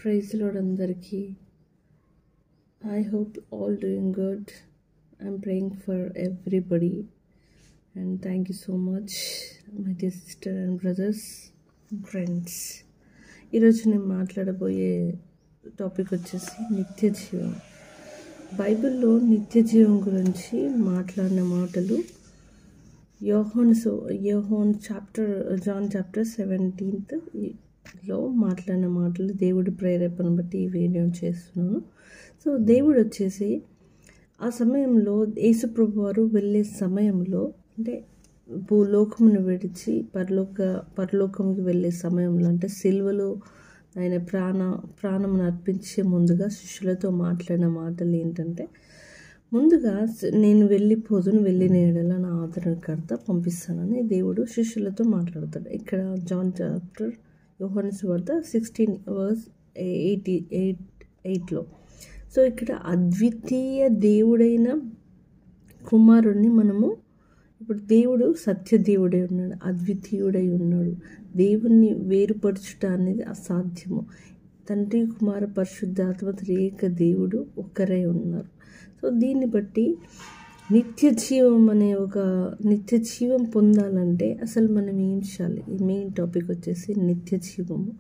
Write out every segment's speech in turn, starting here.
Praise the Lord అందరికీ. I hope all doing good. I'm praying for everybody and thank you so much my dear sister and brothers and friends. ఈరోజు నేను మాట్లాడబోయే topic వచ్చేసి నిత్య జీవం. బైబిల్లో నిత్య జీవం గురించి మాట్లాడిన మాటలు జాన్ చాప్టర్ 17 లో మాట్లాడిన మాటలు దేవుడి ప్రేరేపణ బట్టి ఈ వీడియో చేస్తున్నాను. సో దేవుడు వచ్చేసి ఆ సమయంలో యేసుప్రభు వారు వెళ్ళే సమయంలో, అంటే భూలోకమును విడిచి పరలోకంకి వెళ్ళే సమయంలో, అంటే సిలువలో ఆయన ప్రాణమును అర్పించే ముందుగా శిష్యులతో మాట్లాడిన మాటలు ఏంటంటే, ముందుగా నేను వెళ్ళిన ఎడల నా ఆదరణకర్త పంపిస్తానని దేవుడు శిష్యులతో మాట్లాడతాడు. ఇక్కడ జాన్ చాప్టర్ యోహాను సువార్త 16:8లో. సో ఇక్కడ అద్వితీయ దేవుడైన కుమారుణ్ణి మనము, ఇప్పుడు దేవుడు సత్యదేవుడై ఉన్నాడు, అద్వితీయుడై ఉన్నాడు. దేవుణ్ణి వేరుపరచుట అనేది అసాధ్యము. తండ్రి కుమార పరిశుద్ధాత్మ త్రియేక దేవుడు ఒక్కరై ఉన్నారు. సో దీన్ని బట్టి నిత్య జీవం పొందాలంటే అసలు మనం ఏం చేయాలి? ఈ మెయిన్ టాపిక్ వచ్చేసి నిత్య జీవము.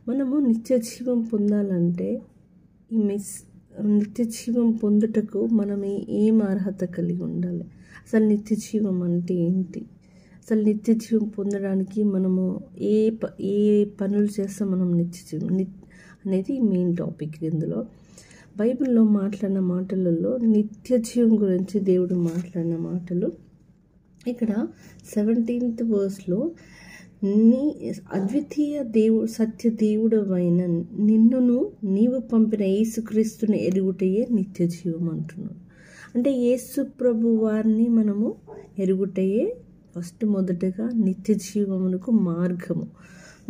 మనము నిత్య జీవం పొందాలంటే నిత్య జీవం పొందుటకు మనం ఏం అర్హత కలిగి ఉండాలి? అసలు నిత్య జీవం అంటే ఏంటి? అసలు నిత్య జీవం పొందడానికి మనము ఏ పనులు చేస్తే మనం నిత్య జీవం అనేది మెయిన్ టాపిక్. ఇందులో బైబిల్లో మాట్లాడిన మాటలలో నిత్య జీవం గురించి దేవుడు మాట్లాడిన మాటలు ఇక్కడ 17th verseలో, నీ అద్వితీయ సత్య దేవుడవైన నిన్నును నీవు పంపిన యేసుక్రీస్తుని ఎరుగుటయే నిత్య జీవం అంటున్నాడు. అంటే యేసు ప్రభు వారిని మనము ఎరుగుటయే మొదటగా నిత్య జీవమునకు మార్గము.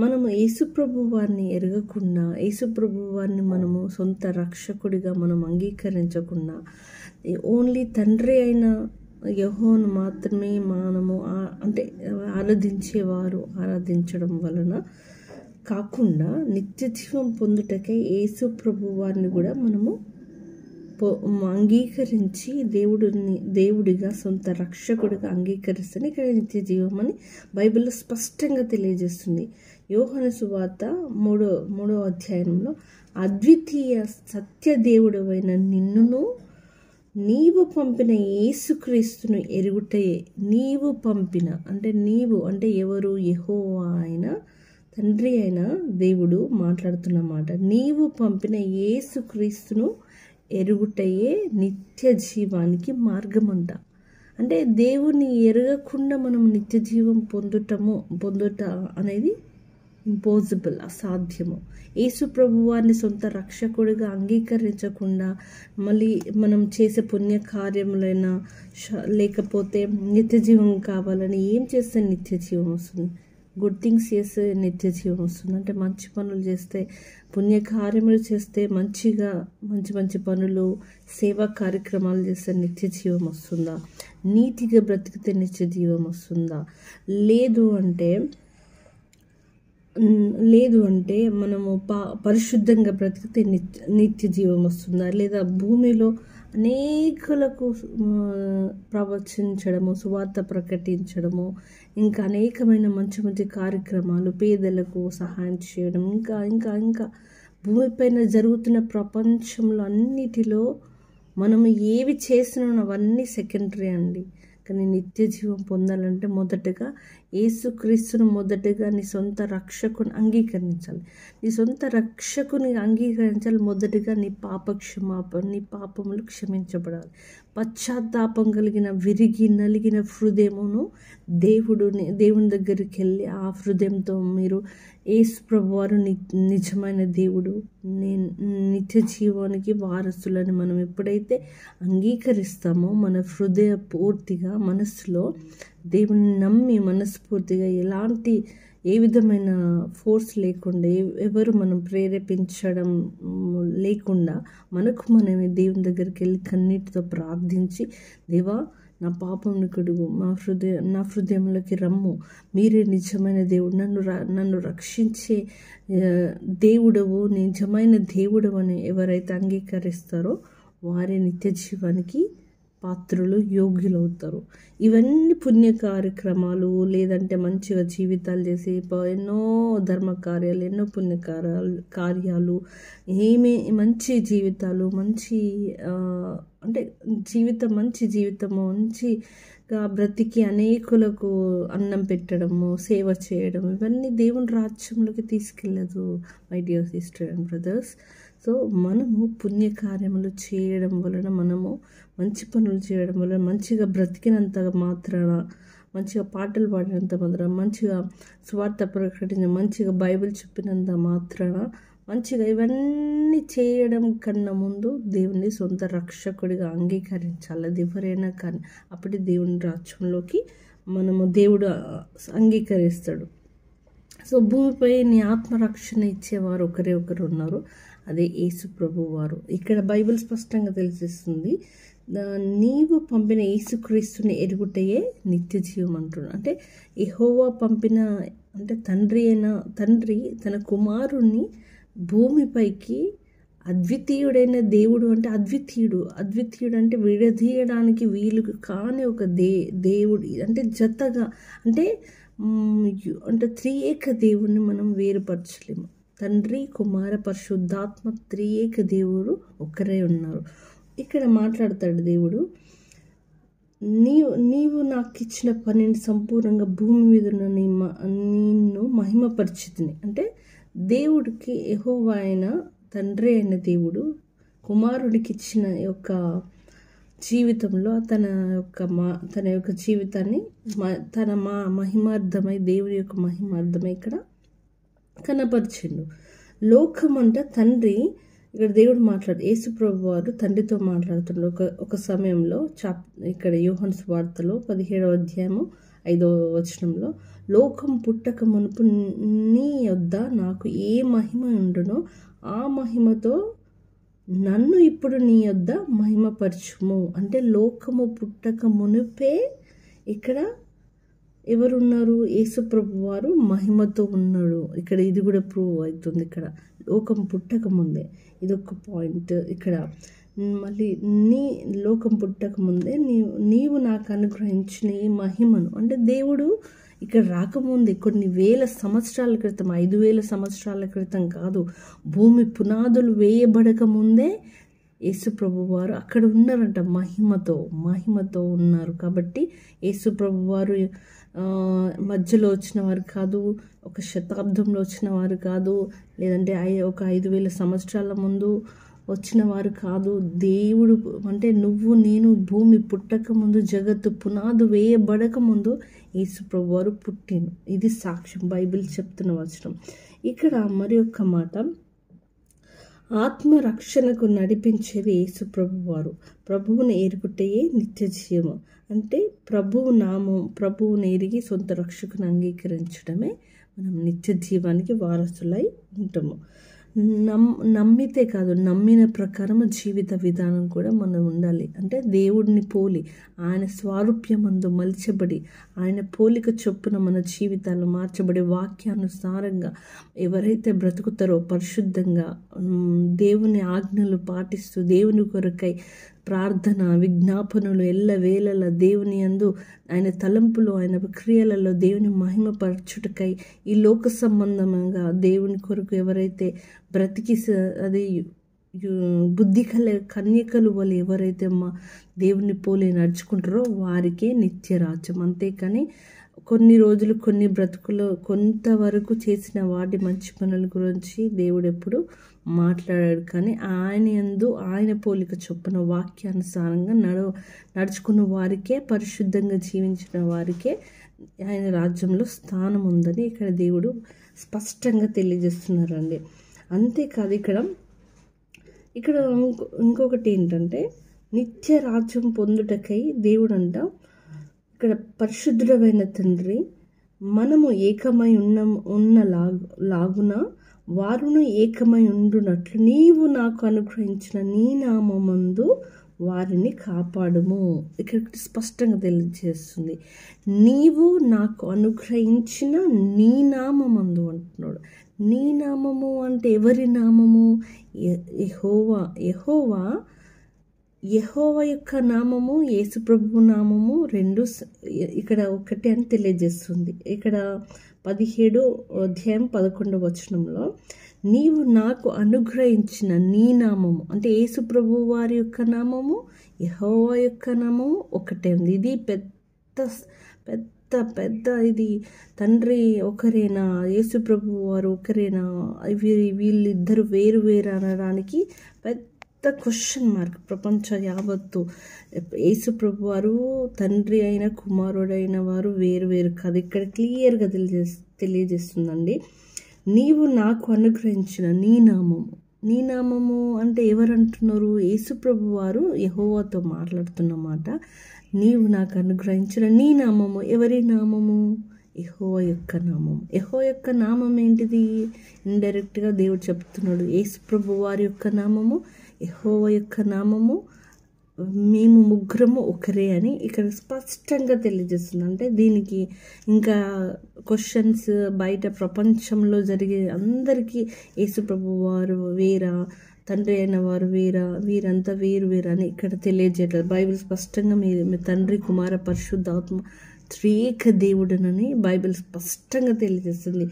మనము యేసుప్రభు వారిని ఎరగకుండా, యేసుప్రభు వారిని మనము సొంత రక్షకుడిగా మనం అంగీకరించకుండా, ఓన్లీ తండ్రి అయిన యెహోవాను మాత్రమే మనము అంటే ఆరాధించడం వలన కాకుండా, నిత్య జీవం పొందుటకై యేసుప్రభు వారిని కూడా మనము అంగీకరించి దేవుడిగా సొంత రక్షకుడిగా అంగీకరిస్తేనే ఇక్కడ నిత్య జీవం అని బైబిల్లో స్పష్టంగా తెలియజేస్తుంది. యోహాను సువార్త 3వ అధ్యాయంలో, అద్వితీయ సత్యదేవుడవైన నిన్నును నీవు పంపిన యేసుక్రీస్తును ఎరుగుటయే. నీవు పంపిన అంటే ఎవరు? యెహోవా అయిన తండ్రి అయిన దేవుడు మాట్లాడుతున్నమాట. నీవు పంపిన యేసుక్రీస్తును ఎరుగుటయే నిత్య జీవానికి మార్గం అంట. అంటే దేవుని ఎరగకుండా మనం నిత్య జీవం పొందుట అనేది ఇంపాసిబుల్, అసాధ్యము. యేసు ప్రభు వారిని సొంత రక్షకుడిగా అంగీకరించకుండా, మళ్ళీ మనం చేసే పుణ్య కార్యములైనా లేకపోతే నిత్య జీవం కావాలని ఏం చేస్తే నిత్య జీవం వస్తుంది? గుడ్ థింగ్స్ చేస్తే నిత్య జీవం వస్తుంది. అంటే మంచి పనులు చేస్తే, పుణ్య కార్యములు చేస్తే, మంచి పనులు, సేవా కార్యక్రమాలు చేస్తే నిత్య జీవం వస్తుందా? నీతిగా బ్రతికితే నిత్య జీవం వస్తుందా? లేదు అంటే మనము పరిశుద్ధంగా బ్రతికితే నిత్య జీవం వస్తుందా? లేదా భూమిలో అనేకులకు ప్రవచించడము, సువార్త ప్రకటించడము, ఇంకా అనేకమైన మంచి కార్యక్రమాలు, పేదలకు సహాయం చేయడం, ఇంకా భూమిపైన జరుగుతున్న ప్రపంచంలో అన్నిటిలో మనము ఏవి చేస్తున్నాం అవన్నీ సెకండరీ అండి. కానీ నిత్య జీవం పొందాలంటే మొదటగా యేసుక్రీస్తును నీ సొంత రక్షకుని అంగీకరించాలి. నీ సొంత రక్షకుని అంగీకరించాలి. మొదటగా నీ పాపములు క్షమించబడాలి. పశ్చాత్తాపం కలిగిన విరిగి నలిగిన హృదయమును దేవుని దగ్గరికి వెళ్ళి ఆ హృదయంతో మీరు, యేసు ప్రభు వారు నిజమైన దేవుడు, నిత్య జీవానికి వారసులని మనం ఎప్పుడైతే అంగీకరిస్తామో, మన హృదయ పూర్తిగా మనస్సులో దేవుని నమ్మి మనస్ఫూర్తిగా ఏ విధమైన ఫోర్స్ లేకుండా, ఎవరు మనం ప్రేరేపించడం లేకుండా మనమే దేవుని దగ్గరికి వెళ్ళి కన్నీటితో ప్రార్థించి, దేవా నా పాపంను కడుగు, నా హృదయంలోకి రమ్ము, మీరే నిజమైన దేవుడు, నన్ను రక్షించే దేవుడవు, నిజమైన దేవుడవు అని ఎవరైతే అంగీకరిస్తారో వారే నిత్య జీవానికి పాత్రులు, యోగ్యులవుతారు. ఇవన్నీ పుణ్య కార్యక్రమాలు, లేదంటే మంచిగా జీవితాలు చేసి ఎన్నో ధర్మ కార్యాలు, ఎన్నో పుణ్య కార్యాలు, మంచి జీవితాలు, మంచి అంటే మంచి జీవితము, మంచిగా బ్రతికి అనేకులకు అన్నం పెట్టడము, సేవ చేయడం, ఇవన్నీ దేవుని రాజ్యంలోకి తీసుకెళ్ళదు my dear sister and brothers. So మనము పుణ్యకార్యములు చేయడం వలన, మనము మంచి పనులు చేయడం వలన, మంచిగా బ్రతికినంత మాత్రాన, మంచిగా పాటలు పాడినంత మాత్రాన, మంచిగా స్వార్థ ప్రకటించిన, మంచిగా బైబిల్ చెప్పినంత మాత్రాన, మంచిగా ఇవన్నీ చేయడం కన్నా ముందు దేవుని సొంత రక్షకుడిగా అంగీకరించాలి. అది ఎవరైనా కానీ అప్పటి దేవుని రాజ్యంలోకి దేవుడు అంగీకరిస్తాడు. సో భూమిపై నీ ఆత్మరక్షణ ఇచ్చేవారు ఒకరు ఉన్నారు, అదే యేసు ప్రభు వారు. ఇక్కడ బైబిల్ స్పష్టంగా తెలిసిస్తుంది, నీవు పంపిన యేసుక్రీస్తుని ఎరుగుటయే నిత్య జీవం అంటున్నాడు. అంటే యెహోవా పంపిన, అంటే తండ్రి తన కుమారుణ్ణి భూమిపైకి, అద్వితీయుడైన దేవుడు, అంటే అద్వితీయుడు అంటే విడదీయడానికి వీలు కాని ఒక దేవుడు, అంటే జతగా, అంటే త్రియేక దేవుడిని మనం వేరుపరచలేము. తండ్రి, కుమార, పరిశుద్ధాత్మ త్రియేక దేవుడు ఒక్కరే ఉన్నారు. ఇక్కడ మాట్లాడతాడు దేవుడు, నీవు నాకు ఇచ్చిన పనిని సంపూర్ణంగా భూమి మీద ఉన్న నిన్ను మహిమపరిచితిని. అంటే దేవుడికి యెహోవా అయిన తండ్రి అయిన దేవుడు కుమారుడికి ఇచ్చిన యొక్క జీవితంలో తన యొక్క జీవితాన్ని మహిమార్థమై, దేవుడి యొక్క మహిమార్థమై ఇక్కడ కనపరిచిండు. లోకం అంటే తండ్రి, ఇక్కడ దేవుడు యేసు ప్రభు వారు తండ్రితో మాట్లాడుతున్నాడు ఒక సమయంలో. ఇక్కడ యోహాను సువార్తలో 17వ అధ్యాయము 5వ వచనంలో, లోకం పుట్టక మునుపు నీ యొద్ద నాకు ఏ మహిమ ఉండునో ఆ మహిమతో నన్ను ఇప్పుడు నీ యొద్ద మహిమపరచుము. అంటే లోకము పుట్టక మునిపే ఇక్కడ ఎవరున్నారు? యేసు ప్రభు వారు మహిమతో ఉన్నాడు. ఇక్కడ ఇది కూడా ప్రూవ్ అవుతుంది. ఇక్కడ లోకం పుట్టక ముందే, ఇదొక పాయింట్. ఇక్కడ మళ్ళీ లోకం పుట్టక ముందే నీవు నాకు అనుగ్రహించిన ఈ మహిమను, అంటే దేవుడు ఇక్కడ రాకముందే కొన్ని వేల సంవత్సరాల క్రితం, 5,000 సంవత్సరాల క్రితం కాదు, భూమి పునాదులు వేయబడక ముందే యేసు ప్రభు వారు అక్కడ ఉన్నారంట, మహిమతో ఉన్నారు. కాబట్టి యేసు ప్రభు వారు మధ్యలో వచ్చిన వారు కాదు, ఒక శతాబ్దంలో వచ్చిన వారు కాదు, లేదంటే ఒక 5,000 సంవత్సరాల ముందు వచ్చిన వారు కాదు. దేవుడు అంటే నువ్వు నేను భూమి పుట్టక ముందు, జగత్తు పునాదు వేయబడక ముందు యేసు ప్రభు వారు పుట్టిను. ఇది సాక్ష్యం, బైబిల్ చెప్తున్న వచనం. ఇక్కడ మరి ఒక్క మాట, ఆత్మరక్షణకు నడిపించేది యేసు ప్రభు వారు. ప్రభువుని ఎరుగుటయే నిత్య జీవం. అంటే ప్రభువుని ఎరిగి సొంత రక్షకుని అంగీకరించడమే మనం నిత్య జీవానికి వారసులై ఉంటాము. నమ్మితే కాదు, నమ్మిన ప్రకారం జీవిత విధానం కూడా మనం ఉండాలి. అంటే దేవుడిని పోలి, ఆయన స్వారూప్యమందు మలిచబడి, ఆయన పోలిక చొప్పున మన జీవితాలు మార్చబడి, వాక్యానుసారంగా ఎవరైతే బ్రతుకుతారో పరిశుద్ధంగా, దేవుని ఆజ్ఞలు పాటిస్తూ, దేవుని కొరకై ప్రార్థన, విజ్ఞాపనలు ఎల్లవేళలా దేవుని యందు, ఆయన తలంపులు, ఆయన క్రియలలో దేవుని మహిమపరచుటకై, ఈ లోక సంబంధంగా దేవుని కొరకు ఎవరైతే బ్రతికి అది బుద్ధి కన్యకలు వల్ల ఎవరైతే దేవుని పోలి నడుచుకుంటారో వారికే నిత్య రాజ్యం. అంతేకాని కొన్ని రోజులు, కొన్ని బ్రతుకులు, కొంతవరకు చేసిన వాటి మంచి పనుల గురించి దేవుడు ఎప్పుడు మాట్లాడాడు. కానీ ఆయన యందు, ఆయన పోలిక చొప్పున వాక్యానుసారంగా నడుచుకున్న వారికే, పరిశుద్ధంగా జీవించిన వారికే ఆయన రాజ్యంలో స్థానం ఉందని ఇక్కడ దేవుడు స్పష్టంగా తెలియజేస్తున్నారండి. అంతేకాదు, ఇక్కడ ఇంకొకటి ఏంటంటే, నిత్య రాజ్యం పొందుటకై దేవుడు అంట, ఇక్కడ పరిశుద్ధుడైన తండ్రి, మనము ఏకమై ఉన్నలాగున వారును ఏకమై ఉండునట్లు నీవు నాకు అనుగ్రహించిన నీ నామమందు వారిని కాపాడుము. ఇక్కడ స్పష్టంగా తెలియజేస్తుంది, నీవు నాకు అనుగ్రహించిన నీ నామమందు అంటున్నాడు. నీ నామము అంటే ఎవరి నామము? యెహోవా. యెహోవా యొక్క నామము, యేసు ప్రభువు నామము రెండు ఇక్కడ ఒకటి అని తెలియజేస్తుంది. ఇక్కడ 17వ అధ్యాయం 11వ వచనంలో నీవు నాకు అనుగ్రహించిన నీ నామము అంటే యేసు ప్రభువు వారి యొక్క నామము, యెహోవా యొక్క నామము ఒకటే ఉంది. ఇది పెద్ద పెద్ద పెద్ద ఇది తండ్రి ఒకరేనా, యేసు ప్రభువు వారు ఒకరేనా, వీళ్ళిద్దరు వేరు వేరు అనడానికి పెద్ద క్వశ్చన్ మార్క్ ప్రపంచ యావత్తు. యేసు ప్రభు వారు తండ్రి అయిన కుమారుడైన వారు వేరు వేరు కాదు. ఇక్కడ క్లియర్గా తెలియజేస్తుందండి. నీవు నాకు అనుగ్రహించిన నీ నామము అంటే ఎవరు అంటున్నారు? యేసు ప్రభు వారు యెహోవాతో మాట్లాడుతున్నమాట. నీవు నాకు అనుగ్రహించిన నీ నామము ఎవరి నామము? యెహోవా యొక్క నామం. యెహోవా యొక్క నామం ఏంటిది? ఇండైరెక్ట్గా దేవుడు చెప్తున్నాడు, యేసు ప్రభు వారి యొక్క నామము, యెహోవా యొక్క నామము, మేము ముగ్గురము ఒకరే అని ఇక్కడ స్పష్టంగా తెలియజేస్తుంది. అంటే దీనికి ఇంకా క్వశ్చన్స్ బయట ప్రపంచంలో జరిగే అందరికీ యేసు ప్రభు వారు వేరా, తండ్రి అయిన వారు వేరా, వీరంతా వేరు అని ఇక్కడ తెలియజేయట్లేదు. బైబిల్ స్పష్టంగా మీ తండ్రి, కుమార, పరిశుద్ధాత్మ త్రియేక దేవుడనని బైబిల్ స్పష్టంగా తెలియజేస్తుంది.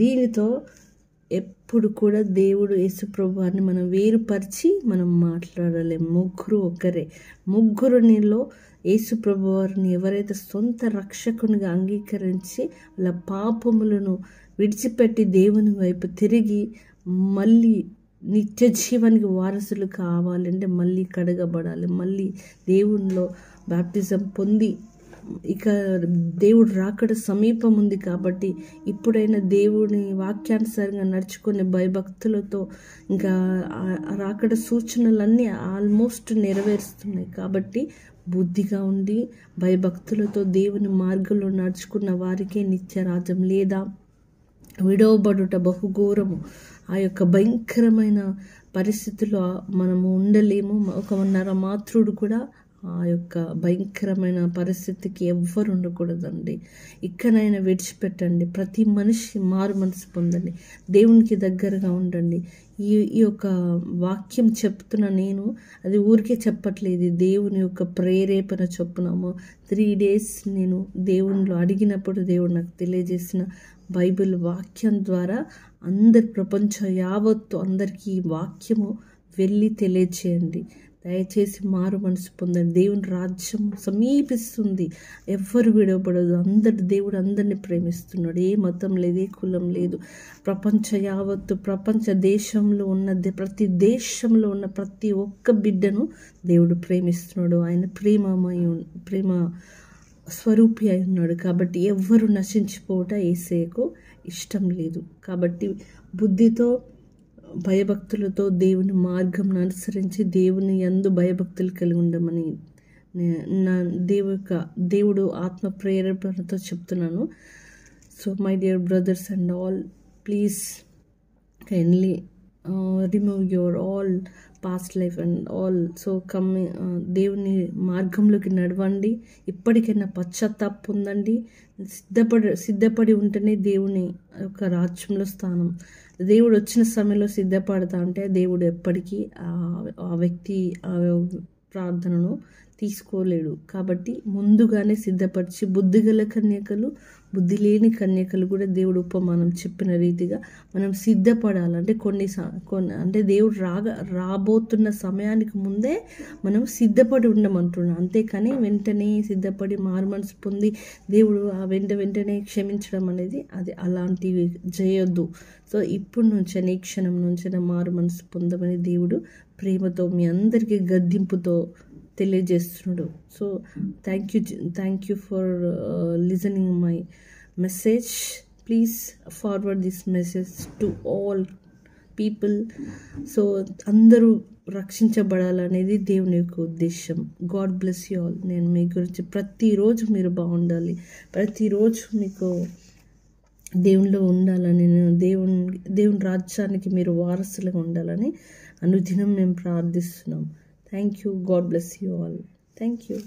దీనితో ఎప్పుడు కూడా దేవుడు యేసు ప్రభువారిని మనం వేరుపరిచి మనం మాట్లాడలేము. ముగ్గురు ఒకరే. ముగ్గురునిలో యేసు ప్రభువారిని ఎవరైతే సొంత రక్షకునిగా అంగీకరించి వాళ్ళ పాపములను విడిచిపెట్టి దేవుని వైపు తిరిగి మళ్ళీ నిత్య జీవానికి వారసులు కావాలంటే మళ్ళీ కడగబడాలి, మళ్ళీ దేవునిలో బాప్టిజం పొంది ఇక దేవుడు రాకడ సమీపం ఉంది కాబట్టి ఇప్పుడైనా దేవుని వాక్యానుసారంగా నడుచుకునే భయభక్తులతో ఇంకా రాకడ సూచనలన్నీ ఆల్మోస్ట్ నెరవేరుస్తున్నాయి. కాబట్టి బుద్ధిగా ఉండి భయభక్తులతో దేవుని మార్గంలో నడుచుకున్న వారికే నిత్య రాజ్యం, లేదా విడవబడుట బహుఘోరము. ఆ యొక్క భయంకరమైన పరిస్థితిలో మనము ఉండలేము. ఒక నరమాతృడు కూడా ఆ యొక్క భయంకరమైన పరిస్థితికి ఎవ్వరు ఉండకూడదండి. ఇక్కడైనా విడిచిపెట్టండి. ప్రతి మనిషి మారు మనసు పొందండి, దేవునికి దగ్గరగా ఉండండి. ఈ యొక్క వాక్యం చెప్తున్న నేను అది ఊరికే చెప్పట్లేదు, దేవుని యొక్క ప్రేరేపణ చొప్పునము 3 days నేను దేవునిలో అడిగినప్పుడు దేవుడు నాకు తెలియజేసిన బైబిల్ వాక్యం ద్వారా అందరి ప్రపంచ యావత్తు అందరికీ ఈ వాక్యము వెళ్ళి తెలియచేయండి. దయచేసి మారు మనసు పొందండి. దేవుని రాజ్యం సమీపిస్తుంది. ఎవ్వరు విడవబడదు. దేవుడు అందరిని ప్రేమిస్తున్నాడు. ఏ మతం లేదు, ఏ కులం లేదు. ప్రపంచ యావత్తు ప్రపంచ దేశంలో ఉన్న ప్రతి దేశంలో ఉన్న ప్రతి ఒక్క బిడ్డను దేవుడు ప్రేమిస్తున్నాడు. ఆయన ప్రేమ స్వరూపి అయి ఉన్నాడు. కాబట్టి ఎవ్వరు నశించిపోవట యేసయ్యకు ఇష్టం లేదు. కాబట్టి బుద్ధితో భయభక్తులతో దేవుని మార్గం అనుసరించి దేవుని యందు భయభక్తులు కలిగి ఉండమని నా దేవుడు ఆత్మ ప్రేరేపణతో చెప్తున్నాను. So my dear brothers and all, please kindly remove your all past life and all. So దేవుని మార్గంలోకి నడవండి. ఇప్పటికైనా పశ్చాత్తాపం పొందండి. సిద్ధపడి ఉంటేనే దేవుని యొక్క రాజ్యంలో స్థానం. దేవుడు వచ్చిన సమయంలో సిద్ధపడతా అంటే దేవుడు ఎప్పటికీ ఆ వ్యక్తి ప్రార్థనను తీసుకోలేడు. కాబట్టి ముందుగానే సిద్ధపరిచి బుద్ధిగల కన్యకలు, బుద్ధి లేని కన్యకలు కూడా దేవుడు ఉపమానం చెప్పిన రీతిగా మనం సిద్ధపడాలంటే కొన్ని అంటే దేవుడు రాబోతున్న సమయానికి ముందే మనం సిద్ధపడి ఉండమంటున్నాం. అంతేకాని వెంటనే సిద్ధపడి మారు మనసు పొంది దేవుడు ఆ వెంటనే క్షమించడం అనేది అది అలాంటివి చేయొద్దు. సో ఇప్పుడు నుంచైనా ఈ క్షణం నుంచైనా మారు మనసు పొందమని దేవుడు ప్రేమతో మీ అందరికీ గద్దింపుతో తెలియజేస్తున్నాడు. So thank you for listening my message. Please forward this message to all people. So అందరూ రక్షించబడాలనేది దేవుని యొక్క ఉద్దేశం. God bless you all. నేను మీ గురించి ప్రతిరోజు మీరు బాగుండాలి, ప్రతిరోజు మీకు దేవునిలో ఉండాలని, దేవుని రాజ్యానికి మీరు వారసులుగా ఉండాలని అనుదినం మేము ప్రార్థిస్తున్నాం. Thank you. God bless you all. Thank you.